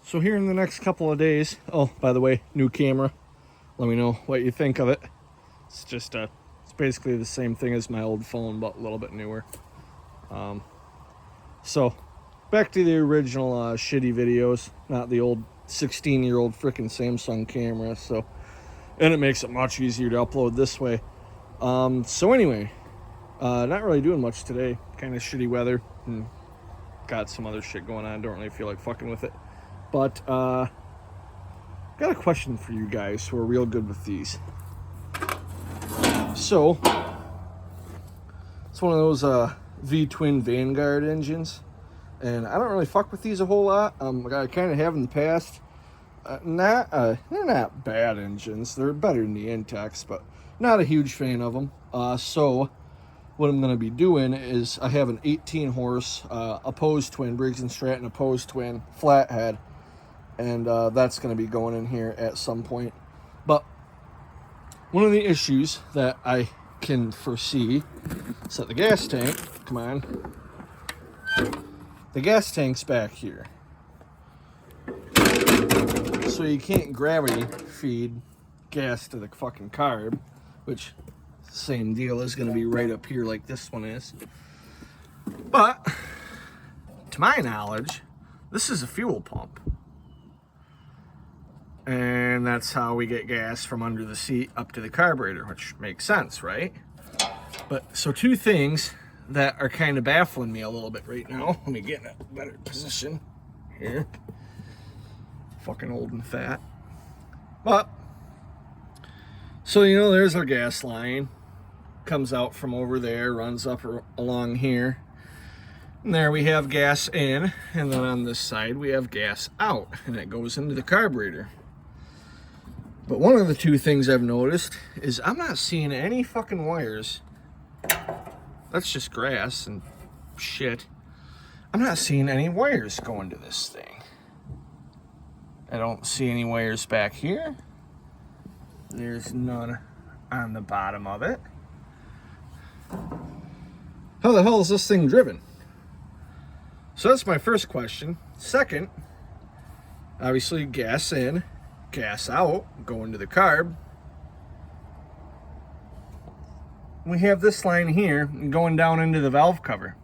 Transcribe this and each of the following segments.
So here in the next couple of days, oh, by the way, new camera. Let me know what you think of it. It's just it's basically the same thing as my old phone, but a little bit newer. So back to the original shitty videos, not the old 16-year-old frickin' Samsung camera. So, and it makes it much easier to upload this way. So anyway, not really doing much today. Kind of shitty weather and got some other shit going on. Don't really feel like fucking with it. But got a question for you guys who are real good with these. So it's one of those V-twin Vanguard engines, and I don't really fuck with these a whole lot. I kind of have in the past. They're not bad engines. They're better than the Intex, but not a huge fan of them. So what I'm going to be doing is I have an 18 horse opposed twin, Briggs & Stratton opposed twin flathead, and that's going to be going in here at some point. But one of the issues that I can foresee is that the gas tank, come on, the gas tank's back here. So you can't gravity feed gas to the fucking carb, which same deal is going to be right up here like this one is. But to my knowledge, this is a fuel pump. And that's how we get gas from under the seat up to the carburetor, which makes sense, right? But so two things that are kind of baffling me a little bit right now. Let me get in a better position here. Fucking old and fat. But so, you know, there's our gas line. Comes out from over there, runs up along here. And there we have gas in. And then on this side, we have gas out. And it goes into the carburetor. But one of the two things I've noticed is I'm not seeing any fucking wires. That's just grass and shit. I'm not seeing any wires going to this thing. I don't see any wires back here. There's none on the bottom of it. How the hell is this thing driven? So that's my first question. Second, obviously gas in, gas out, going to the carb. We have this line here going down into the valve cover.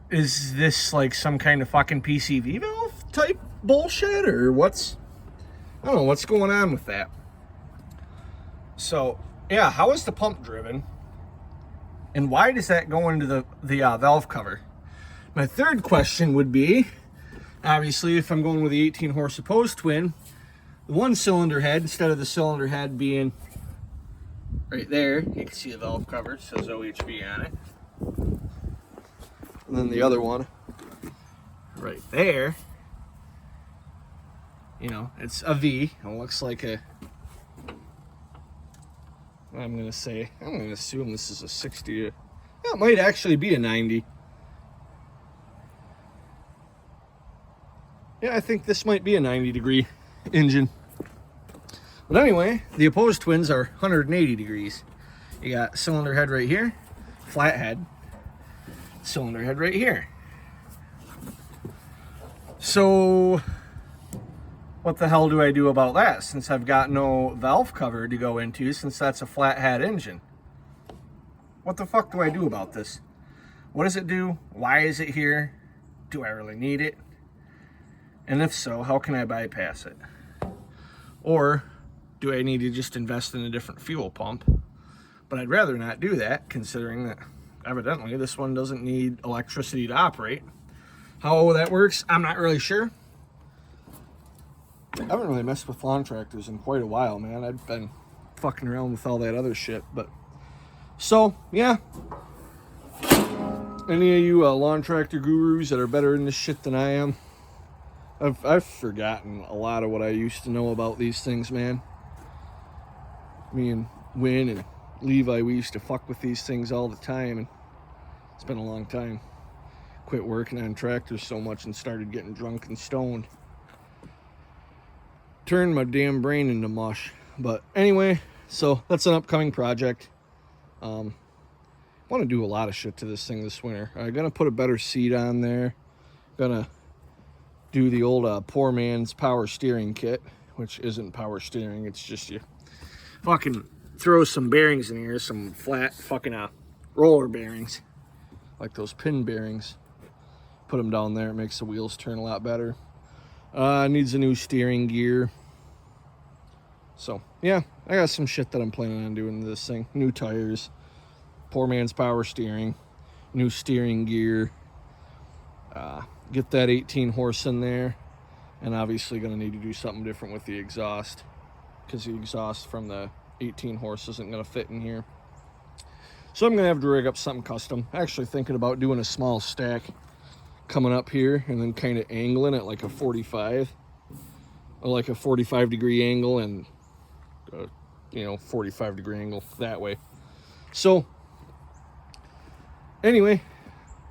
Is this like some kind of fucking PCV valve type bullshit, or what's, I don't know what's going on with that. So yeah, how is the pump driven, and why does that go into the valve cover? My third question would be, obviously, if I'm going with the 18 horse opposed twin, the one cylinder head, instead of the cylinder head being right there, you can see the valve cover, it says OHV on it. And then the other one right there, you know, it's a V. It looks like a, I'm going to assume this is a 60. It might actually be a 90. Yeah, I think this might be a 90-degree engine. But anyway, the opposed twins are 180 degrees. You got cylinder head right here, flathead, cylinder head right here. So what the hell do I do about that, since I've got no valve cover to go into, since that's a flathead engine? What the fuck do I do about this? What does it do? Why is it here? Do I really need it? And if so, how can I bypass it? Or do I need to just invest in a different fuel pump? But I'd rather not do that, considering that evidently this one doesn't need electricity to operate. How that works, I'm not really sure. I haven't really messed with lawn tractors in quite a while, man. I've been fucking around with all that other shit. But so, yeah. Any of you lawn tractor gurus that are better in this shit than I am? I've forgotten a lot of what I used to know about these things, man. Me and Win and Levi, we used to fuck with these things all the time, and it's been a long time. Quit working on tractors so much and started getting drunk and stoned. Turned my damn brain into mush. But anyway, so that's an upcoming project. I want to do a lot of shit to this thing this winter. I'm gonna put a better seat on there. Gonna do the old poor man's power steering kit, which isn't power steering. It's just you fucking throw some bearings in here, some flat fucking roller bearings, like those pin bearings. Put them down there. It makes the wheels turn a lot better. Needs a new steering gear. So yeah, I got some shit that I'm planning on doing to this thing. New tires, poor man's power steering, new steering gear. Get that 18 horse in there, and obviously going to need to do something different with the exhaust, because the exhaust from the 18 horse isn't going to fit in here. So I'm going to have to rig up something custom. Actually thinking about doing a small stack coming up here and then kind of angling at like a 45, or like a 45 degree angle, and 45 degree angle that way. So anyway,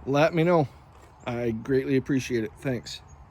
let me know. I greatly appreciate it. Thanks.